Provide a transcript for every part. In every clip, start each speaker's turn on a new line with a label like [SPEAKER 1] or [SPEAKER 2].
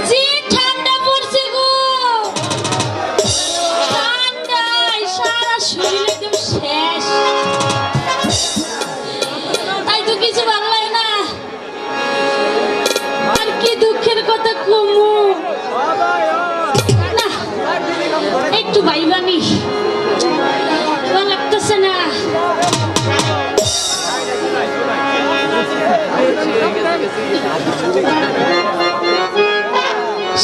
[SPEAKER 1] যে ঠান্ডা পড়ছে গো, ঠান্ডায় সারা শরীর একদম শেষ। তাই তো কিছু ভালো লাগে না। আর কি দুঃখের কথা কমু না, একটু ভাইবানি ভালো লাগতেছে না।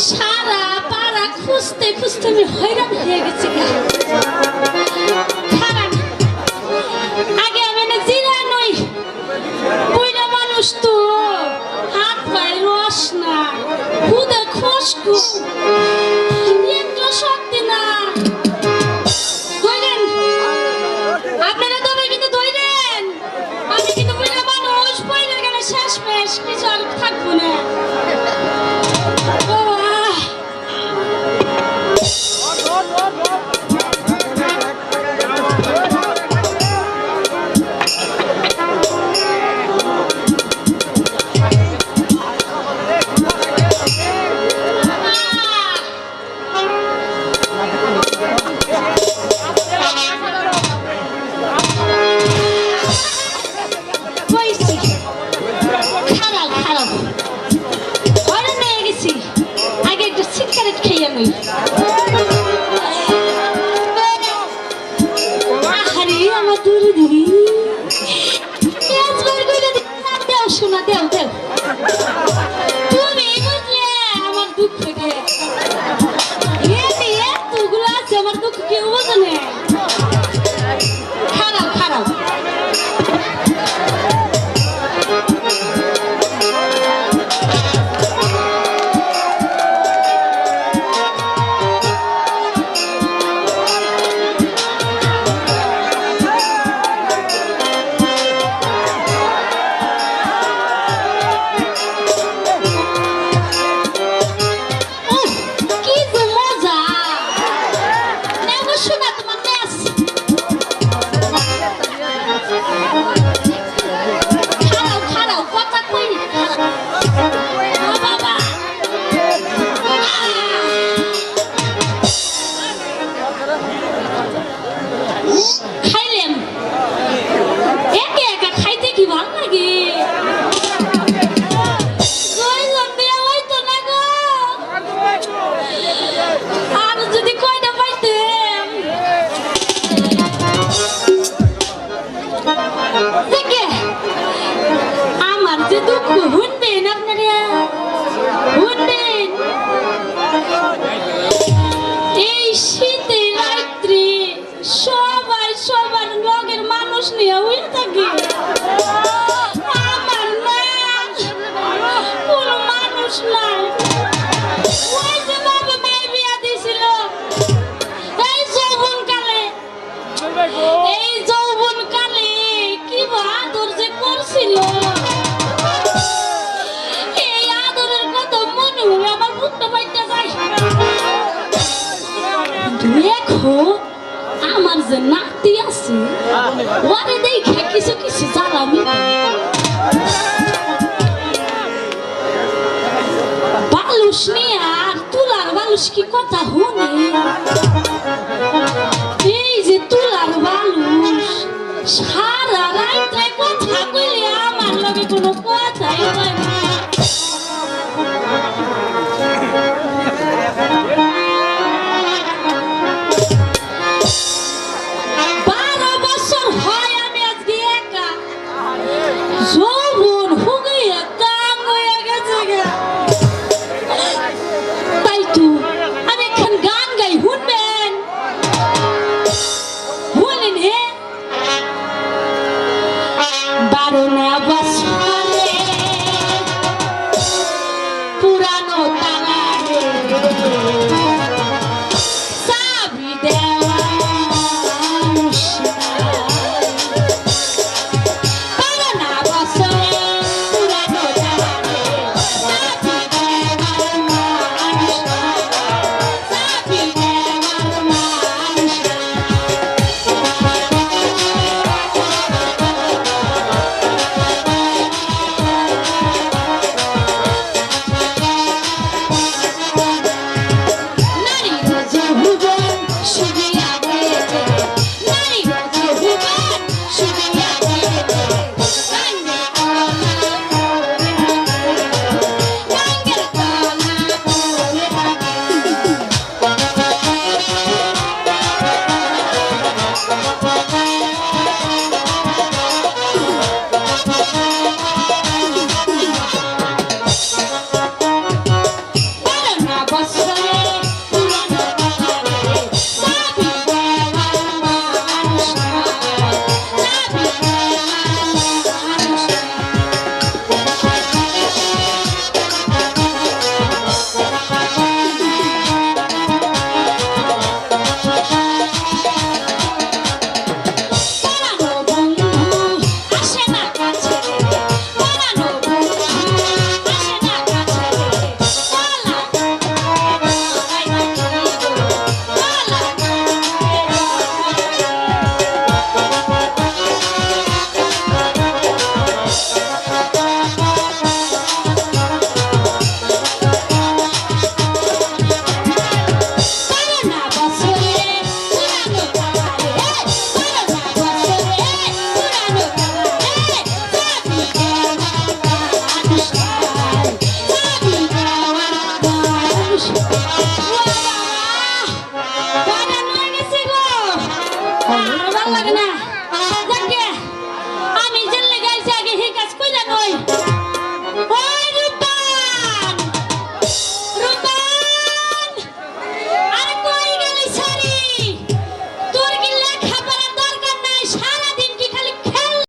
[SPEAKER 1] সারা পাড়া খুঁজতে খুঁজতে আমি হয়রান হয়ে গেছি। আগে আমি না জিরা নই, বুইড়া মানুষ তো হাত পায়ে রস না, খুদে খুশকু শক্তি না। ধরেন আপনারা তবে কিন্তু ধরেন, আমি কিন্তু বুইড়া মানুষ, পয়লা গেলে শেষ মেশ কিছু আর থাকবো না। শোনা দেও দেও, তুমি বুঝলে আমার দুঃখ এতগুলো আছে, আমার দুঃখ কেউ বোঝে না। খারাপ খারাপ খাইলাম, একে একা খাইতে কি ভালো লাগে। আর যদি কয়টা পাইতেন, আমার যে দুঃখ শুনবেন আপনারা, শুনবেন। এই শীতের রাত্রে সবাই সবার লগের মানুষ নিয়ে উঠে থাকে, আমার না কোন মানুষ নাই। ওই যে বাবা মায়ের বিয়া দিয়েছিল এই যৌবন কালে, এই যৌবন কালে কি আদর যে করছিল, এই আদরের কথা মনে হলে আমার বুকটা বাইটা যায়। দেখো আমার যে নাতি আছে, ওরে দেখে কিছু কিছু জ্বালামি। বালুস নিয়ে আর তুলার বালুস কি কথা শুনে, এই যে তুলার বালুস